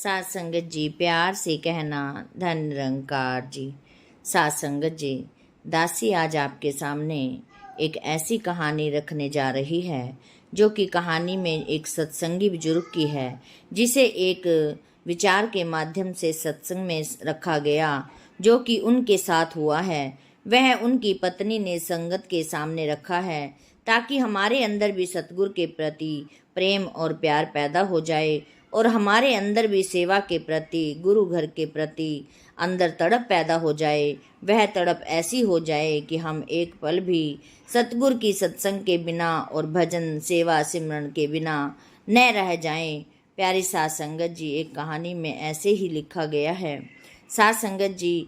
सात संगत जी, प्यार से कहना धन निरंकार जी। सात संगत जी, दासी आज आपके सामने एक ऐसी कहानी रखने जा रही है जो कि कहानी में एक सत्संगी बुजुर्ग की है, जिसे एक विचार के माध्यम से सत्संग में रखा गया जो कि उनके साथ हुआ है। वह उनकी पत्नी ने संगत के सामने रखा है ताकि हमारे अंदर भी सतगुरु के प्रति प्रेम और प्यार पैदा हो जाए और हमारे अंदर भी सेवा के प्रति, गुरु घर के प्रति अंदर तड़प पैदा हो जाए। वह तड़प ऐसी हो जाए कि हम एक पल भी सतगुरु की सत्संग के बिना और भजन सेवा सिमरन के बिना न रह जाएं। प्यारी सात संगत जी, एक कहानी में ऐसे ही लिखा गया है। सात संगत जी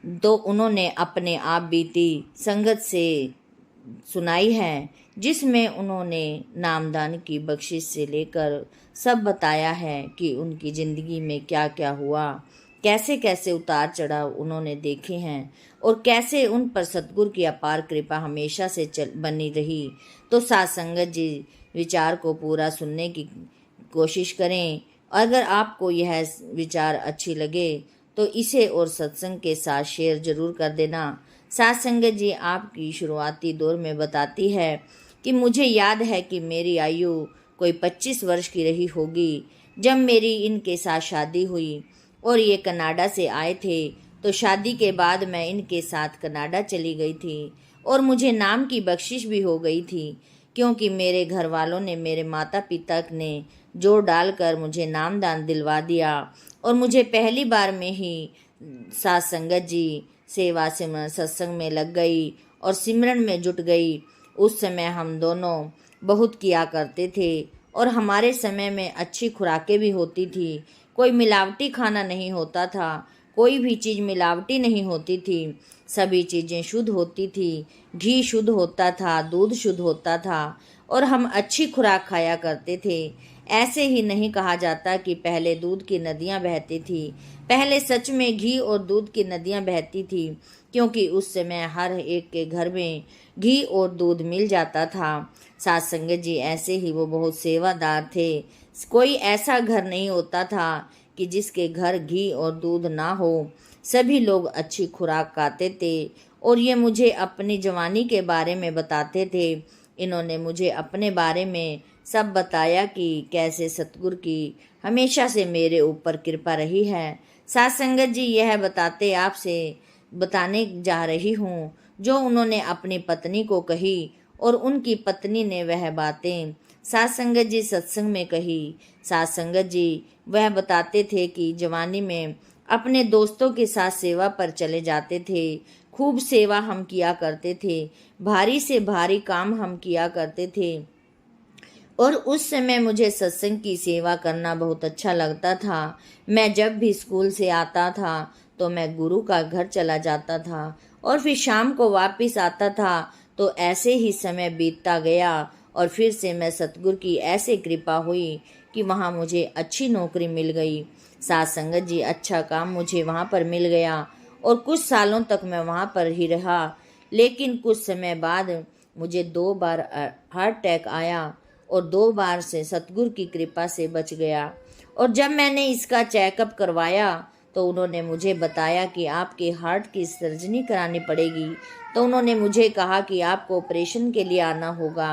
तो उन्होंने अपने आप बीती संगत से सुनाई है, जिसमें उन्होंने नामदान की बख्शिश से लेकर सब बताया है कि उनकी ज़िंदगी में क्या क्या हुआ, कैसे कैसे उतार चढ़ाव उन्होंने देखे हैं और कैसे उन पर सतगुरु की अपार कृपा हमेशा से बनी रही। तो सात संगत जी, विचार को पूरा सुनने की कोशिश करें। अगर आपको यह विचार अच्छी लगे तो इसे और सत्संग के साथ शेयर जरूर कर देना। सात संगत जी आपकी शुरुआती दौर में बताती है कि मुझे याद है कि मेरी आयु कोई 25 वर्ष की रही होगी जब मेरी इनके साथ शादी हुई और ये कनाडा से आए थे। तो शादी के बाद मैं इनके साथ कनाडा चली गई थी और मुझे नाम की बख्शिश भी हो गई थी, क्योंकि मेरे घर वालों ने, मेरे माता पिता ने जोर डालकर मुझे नामदान दिलवा दिया और मुझे पहली बार में ही सात संगत जी सेवा सिमरन सत्संग में लग गई और सिमरन में जुट गई। उस समय हम दोनों बहुत किया करते थे और हमारे समय में अच्छी खुराकें भी होती थी। कोई मिलावटी खाना नहीं होता था, कोई भी चीज़ मिलावटी नहीं होती थी, सभी चीज़ें शुद्ध होती थी। घी शुद्ध होता था, दूध शुद्ध होता था और हम अच्छी खुराक खाया करते थे। ऐसे ही नहीं कहा जाता कि पहले दूध की नदियाँ बहती थी। पहले सच में घी और दूध की नदियाँ बहती थी, क्योंकि उस समय हर एक के घर में घी और दूध मिल जाता था। सात संगत जी, ऐसे ही वो बहुत सेवादार थे। कोई ऐसा घर नहीं होता था कि जिसके घर घी और दूध ना हो। सभी लोग अच्छी खुराक खाते थे और ये मुझे अपनी जवानी के बारे में बताते थे। इन्होंने मुझे अपने बारे में सब बताया कि कैसे सतगुरु की हमेशा से मेरे ऊपर कृपा रही है। सात संगत जी, यह बताने जा रही हूँ जो उन्होंने अपनी पत्नी को कही और उनकी पत्नी ने वह बातें सात संगत जी सत्संग में कही। सात संगत जी वह बताते थे कि जवानी में अपने दोस्तों के साथ सेवा पर चले जाते थे। खूब सेवा हम किया करते थे, भारी से भारी काम हम किया करते थे और उस समय मुझे सत्संग की सेवा करना बहुत अच्छा लगता था। मैं जब भी स्कूल से आता था तो मैं गुरु का घर चला जाता था और फिर शाम को वापस आता था। तो ऐसे ही समय बीतता गया और फिर से मैं सतगुरु की ऐसे कृपा हुई कि वहाँ मुझे अच्छी नौकरी मिल गई। सात संगत जी, अच्छा काम मुझे वहाँ पर मिल गया और कुछ सालों तक मैं वहाँ पर ही रहा। लेकिन कुछ समय बाद मुझे 2 बार हार्ट अटैक आया और 2 बार से सतगुरु की कृपा से बच गया। और जब मैंने इसका चेकअप करवाया तो उन्होंने मुझे बताया कि आपके हार्ट की सर्जरी करानी पड़ेगी। तो उन्होंने मुझे कहा कि आपको ऑपरेशन के लिए आना होगा।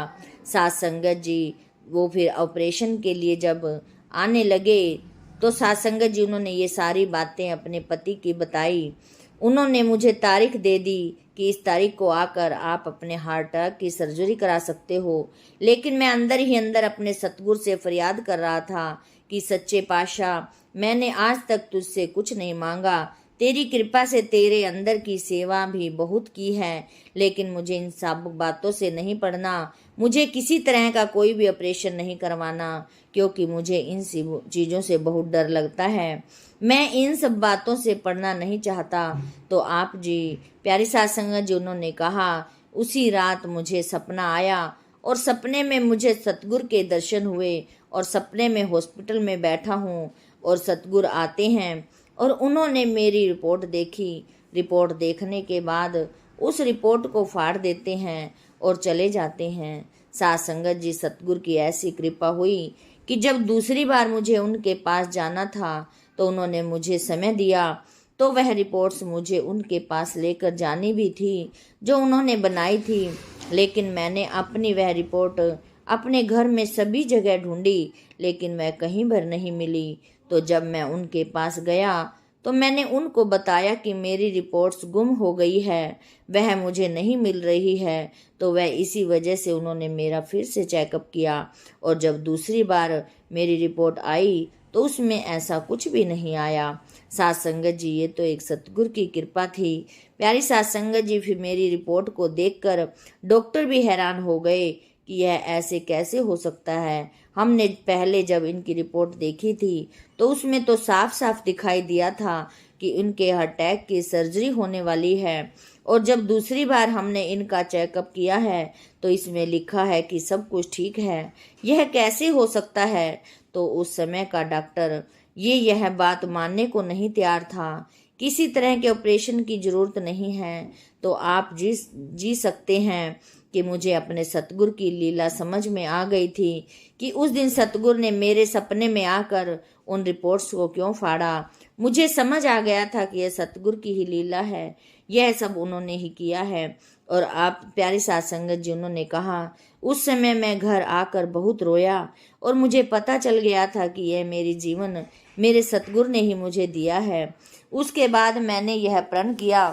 सात संगत जी, वो फिर ऑपरेशन के लिए जब आने लगे तो सात संगत जी उन्होंने ये सारी बातें अपने पति की बताई। उन्होंने मुझे तारीख दे दी कि इस तारीख को आकर आप अपने हार्ट की सर्जरी करा सकते हो। लेकिन मैं अंदर ही अंदर अपने सतगुरु से फरियाद कर रहा था कि सच्चे पातशाह, मैंने आज तक तुझसे कुछ नहीं मांगा, तेरी कृपा से तेरे अंदर की सेवा भी बहुत की है, लेकिन मुझे इन सब बातों से नहीं पड़ना। मुझे किसी तरह का कोई भी ऑपरेशन नहीं करवाना, क्योंकि मुझे इन चीज़ों से बहुत डर लगता है। मैं इन सब बातों से पढ़ना नहीं चाहता। तो आप जी, प्यारी सात संगत जी, उन्होंने कहा उसी रात मुझे सपना आया और सपने में मुझे सतगुरु के दर्शन हुए और सपने में हॉस्पिटल में बैठा हूँ और सतगुरु आते हैं और उन्होंने मेरी रिपोर्ट देखी। रिपोर्ट देखने के बाद उस रिपोर्ट को फाड़ देते हैं और चले जाते हैं। सात संगत जी, सतगुरु की ऐसी कृपा हुई कि जब दूसरी बार मुझे उनके पास जाना था तो उन्होंने मुझे समय दिया, तो वह रिपोर्ट्स मुझे उनके पास लेकर जानी भी थी जो उन्होंने बनाई थी, लेकिन मैंने अपनी वह रिपोर्ट अपने घर में सभी जगह ढूंढी, लेकिन वह कहीं पर नहीं मिली। तो जब मैं उनके पास गया तो मैंने उनको बताया कि मेरी रिपोर्ट्स गुम हो गई है, वह मुझे नहीं मिल रही है। तो वह इसी वजह से उन्होंने मेरा फिर से चेकअप किया, और जब दूसरी बार मेरी रिपोर्ट आई तो उसमें ऐसा कुछ भी नहीं आया। साथ संगत जी, ये तो एक सतगुरु की कृपा थी। प्यारी साथ संगत जी, फिर मेरी रिपोर्ट को देखकर डॉक्टर भी हैरान हो गए कि यह ऐसे कैसे हो सकता है। हमने पहले जब इनकी रिपोर्ट देखी थी तो उसमें तो साफ साफ दिखाई दिया था कि इनके अटैक की सर्जरी होने वाली है, और जब दूसरी बार हमने इनका चेकअप किया है तो इसमें लिखा है कि सब कुछ ठीक है। यह कैसे हो सकता है? तो उस समय का डॉक्टर यह बात मानने को नहीं तैयार था। किसी तरह के ऑपरेशन की जरूरत नहीं है। तो आप जी सकते हैं कि मुझे अपने सतगुरु की लीला समझ में आ गई थी कि उस दिन सतगुरु ने मेरे सपने में आकर उन रिपोर्ट्स को क्यों फाड़ा। मुझे समझ आ गया था कि यह सतगुरु की ही लीला है, यह सब उन्होंने ही किया है। और आप प्यारी साथ संगत जी, उन्होंने कहा, उस समय मैं घर आकर बहुत रोया और मुझे पता चल गया था कि यह मेरी जीवन मेरे सतगुरु ने ही मुझे दिया है। उसके बाद मैंने यह प्रण किया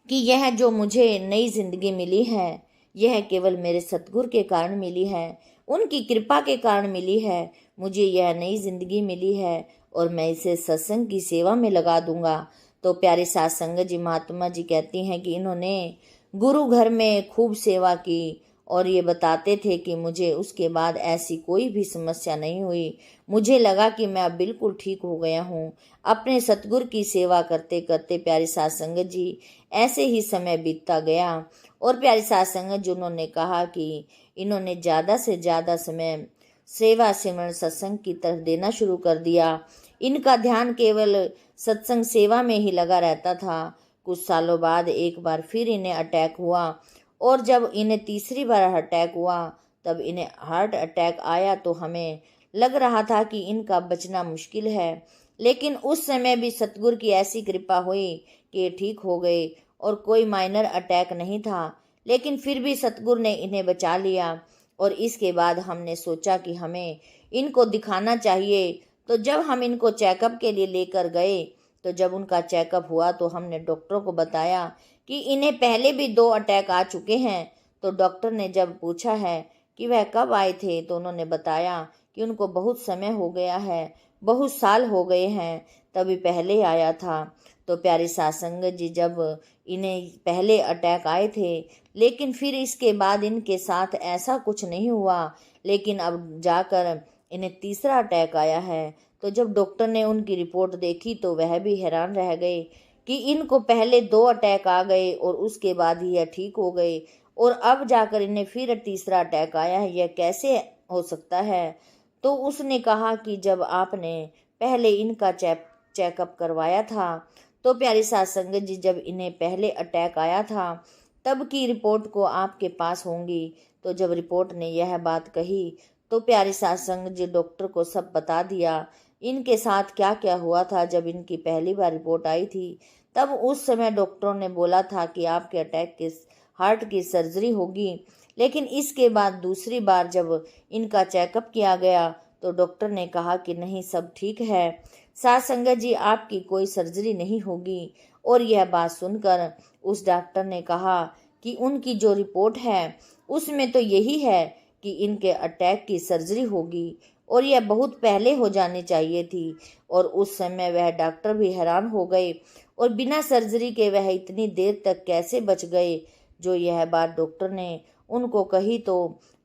कि यह जो मुझे नई जिंदगी मिली है यह केवल मेरे सतगुरु के कारण मिली है, उनकी कृपा के कारण मिली है। मुझे यह नई जिंदगी मिली है और मैं इसे सत्संग की सेवा में लगा दूंगा। तो प्यारे साथ संगत जी, महात्मा जी कहती हैं कि इन्होंने गुरु घर में खूब सेवा की और ये बताते थे कि मुझे उसके बाद ऐसी कोई भी समस्या नहीं हुई। मुझे लगा कि मैं अब बिल्कुल ठीक हो गया हूँ। अपने सतगुरु की सेवा करते करते प्यारी साथ संगत जी ऐसे ही समय बीतता गया। और प्यारी साथ संगत जी, उन्होंने कहा कि इन्होंने ज़्यादा से ज़्यादा समय सेवा सिमरन सत्संग की तरफ देना शुरू कर दिया। इनका ध्यान केवल सत्संग सेवा में ही लगा रहता था। कुछ सालों बाद एक बार फिर इन्हें अटैक हुआ, और जब इन्हें तीसरी बार अटैक हुआ तब इन्हें हार्ट अटैक आया तो हमें लग रहा था कि इनका बचना मुश्किल है, लेकिन उस समय भी सतगुरु की ऐसी कृपा हुई कि ये ठीक हो गए और कोई माइनर अटैक नहीं था, लेकिन फिर भी सतगुरु ने इन्हें बचा लिया। और इसके बाद हमने सोचा कि हमें इनको दिखाना चाहिए। तो जब हम इनको चेकअप के लिए लेकर गए तो जब उनका चेकअप हुआ तो हमने डॉक्टरों को बताया कि इन्हें पहले भी 2 अटैक आ चुके हैं। तो डॉक्टर ने जब पूछा है कि वह कब आए थे तो उन्होंने बताया कि उनको बहुत समय हो गया है, बहुत साल हो गए हैं, तभी पहले आया था। तो प्यारे साथ संगत जी, जब इन्हें पहले अटैक आए थे लेकिन फिर इसके बाद इनके साथ ऐसा कुछ नहीं हुआ, लेकिन अब जाकर इन्हें तीसरा अटैक आया है। तो जब डॉक्टर ने उनकी रिपोर्ट देखी तो वह भी हैरान रह गए कि इनको पहले 2 अटैक आ गए और उसके बाद ही यह ठीक हो गए, और अब जाकर इन्हें फिर तीसरा अटैक आया है, यह कैसे हो सकता है। तो उसने कहा कि जब आपने पहले इनका चेकअप करवाया था तो प्यारी साथ संगत जी, जब इन्हें पहले अटैक आया था तब की रिपोर्ट को आपके पास होंगी। तो जब रिपोर्ट ने यह बात कही तो प्यारी साथ संगत जी डॉक्टर को सब बता दिया इनके साथ क्या क्या हुआ था। जब इनकी पहली बार रिपोर्ट आई थी तब उस समय डॉक्टरों ने बोला था कि आपके अटैक के हार्ट की सर्जरी होगी, लेकिन इसके बाद दूसरी बार जब इनका चेकअप किया गया तो डॉक्टर ने कहा कि नहीं, सब ठीक है साथ संगत जी, आपकी कोई सर्जरी नहीं होगी। और यह बात सुनकर उस डॉक्टर ने कहा कि उनकी जो रिपोर्ट है उसमें तो यही है कि इनके अटैक की सर्जरी होगी, और यह बहुत पहले हो जानी चाहिए थी। और उस समय वह डॉक्टर भी हैरान हो गए और बिना सर्जरी के वह इतनी देर तक कैसे बच गए। जो यह बात डॉक्टर ने उनको कही तो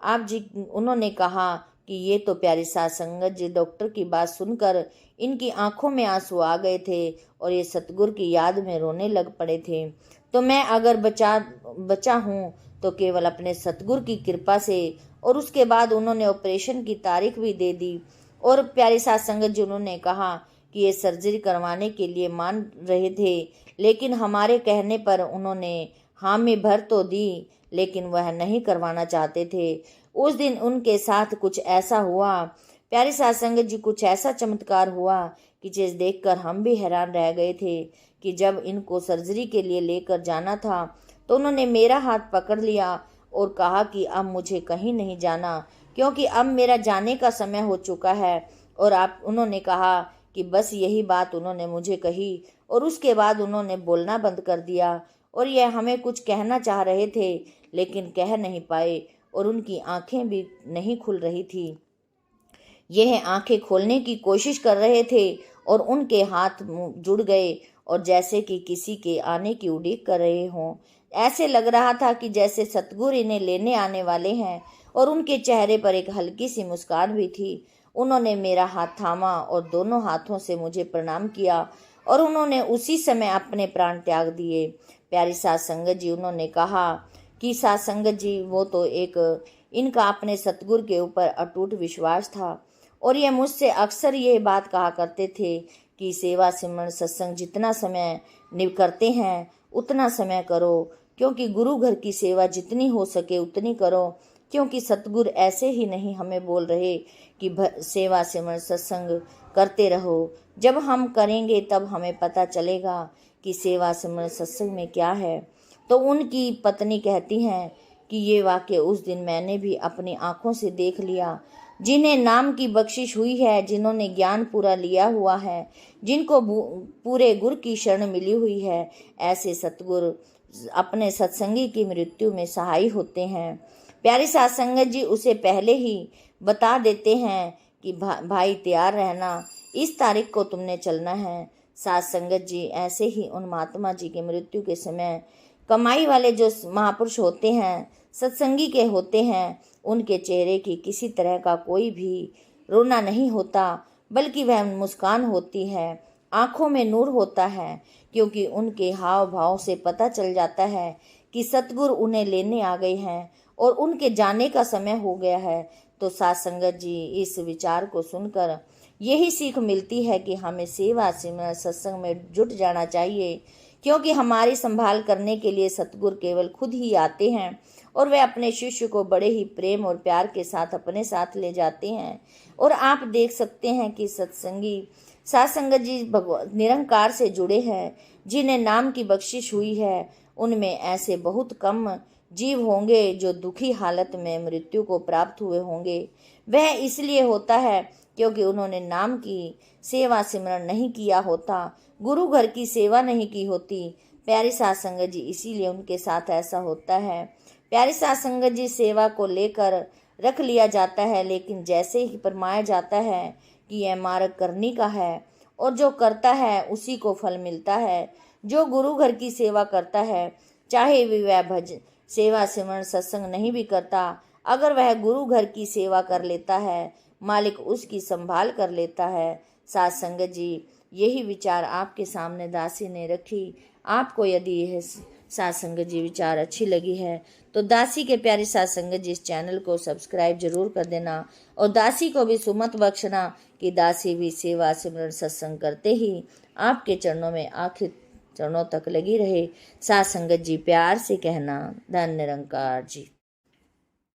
उन्होंने कहा कि ये तो प्यारी साथ संगत जी, डॉक्टर की बात सुनकर इनकी आंखों में आंसू आ गए थे और ये सतगुरु की याद में रोने लग पड़े थे। तो मैं अगर बचा हूँ तो केवल अपने सतगुरु की कृपा से। और उसके बाद उन्होंने ऑपरेशन की तारीख भी दे दी। और प्यारी साथ संगत जी, उन्होंने कहा कि ये सर्जरी करवाने के लिए मान रहे थे, लेकिन हमारे कहने पर उन्होंने हामी भर तो दी, लेकिन वह नहीं करवाना चाहते थे। उस दिन उनके साथ कुछ ऐसा हुआ, प्यारे साथ संगत जी, कुछ ऐसा चमत्कार हुआ कि जिस देखकर हम भी हैरान रह गए थे कि जब इनको सर्जरी के लिए लेकर जाना था तो उन्होंने मेरा हाथ पकड़ लिया और कहा कि अब मुझे कहीं नहीं जाना, क्योंकि अब मेरा जाने का समय हो चुका है। और उन्होंने कहा कि बस यही बात उन्होंने मुझे कही और उसके बाद उन्होंने बोलना बंद कर दिया और यह हमें कुछ कहना चाह रहे थे लेकिन कह नहीं पाए और उनकी आंखें भी नहीं खुल रही थी। यह आंखें खोलने की कोशिश कर रहे थे और उनके हाथ मुंह जुड़ गए और जैसे कि किसी के आने की उड़ीक कर रहे हों। ऐसे लग रहा था कि जैसे सतगुरु इन्हें लेने आने वाले हैं और उनके चेहरे पर एक हल्की सी मुस्कान भी थी। उन्होंने मेरा हाथ थामा और दोनों हाथों से मुझे प्रणाम किया और उन्होंने उसी समय अपने प्राण त्याग दिए। प्यारी साध संगत जी, उन्होंने कहा कि साध संगत जी, वो तो एक इनका अपने सतगुरु के ऊपर अटूट विश्वास था और ये मुझसे अक्सर ये बात कहा करते थे कि सेवा सिमरन सत्संग जितना समय करते हैं उतना समय करो, क्योंकि गुरु घर की सेवा जितनी हो सके उतनी करो, क्योंकि सतगुरु ऐसे ही नहीं हमें बोल रहे कि सेवा सिमरन सत्संग करते रहो। जब हम करेंगे तब हमें पता चलेगा कि सेवा सिमरन सत्संग में क्या है। तो उनकी पत्नी कहती हैं कि ये वाक्य उस दिन मैंने भी अपनी आंखों से देख लिया। जिन्हें नाम की बख्शिश हुई है, जिन्होंने ज्ञान पूरा लिया हुआ है, जिनको पूरे गुरु की शरण मिली हुई है, ऐसे सतगुरु अपने सत्संगी की मृत्यु में सहाय होते हैं। प्यारी साध संगत जी उसे पहले ही बता देते हैं कि भाई तैयार रहना, इस तारीख को तुमने चलना है। साध संगत जी ऐसे ही उन महात्मा जी की मृत्यु के समय कमाई वाले जो महापुरुष होते हैं, सत्संगी के होते हैं, उनके चेहरे की किसी तरह का कोई भी रोना नहीं होता, बल्कि वह मुस्कान होती है, आंखों में नूर होता है, क्योंकि उनके हाव भाव से पता चल जाता है कि सतगुरु उन्हें लेने आ गए हैं और उनके जाने का समय हो गया है। तो साध संगत जी, इस विचार को सुनकर यही सीख मिलती है कि हमें सेवा सिमरन सत्संग में जुट जाना चाहिए, क्योंकि हमारी संभाल करने के लिए सतगुरु केवल खुद ही आते हैं और वे अपने शिष्य को बड़े ही प्रेम और प्यार के साथ अपने साथ ले जाते हैं। और आप देख सकते हैं कि सत्संगी साध संगत जी निरंकार से जुड़े हैं, जिन्हें नाम की बख्शिश हुई है, उनमें ऐसे बहुत कम जीव होंगे जो दुखी हालत में मृत्यु को प्राप्त हुए होंगे। वह इसलिए होता है क्योंकि उन्होंने नाम की सेवा सिमरन नहीं किया होता, गुरु घर की सेवा नहीं की होती। प्यारी साध संगत जी, इसीलिए उनके साथ ऐसा होता है। प्यारी साध संगत जी, सेवा को लेकर रख लिया जाता है, लेकिन जैसे ही फरमाया जाता है कि यह मार्ग करनी का है और जो करता है उसी को फल मिलता है। जो गुरु घर की सेवा करता है, चाहे वह भजन सेवा सिमरन सत्संग नहीं भी करता, अगर वह गुरु घर की सेवा कर लेता है, मालिक उसकी संभाल कर लेता है। साध संगत जी, यही विचार आपके सामने दासी ने रखी। आपको यदि यह साध संगत जी विचार अच्छी लगी है तो दासी के प्यारे साध संगत जी इस चैनल को सब्सक्राइब जरूर कर देना और दासी को भी सुमत बख्शना कि दासी भी सेवा सिमरन सत्संग करते ही आपके चरणों में आखिर चरणों तक लगी रहे। साध संगत जी प्यार से कहना, धन्य निरंकार जी।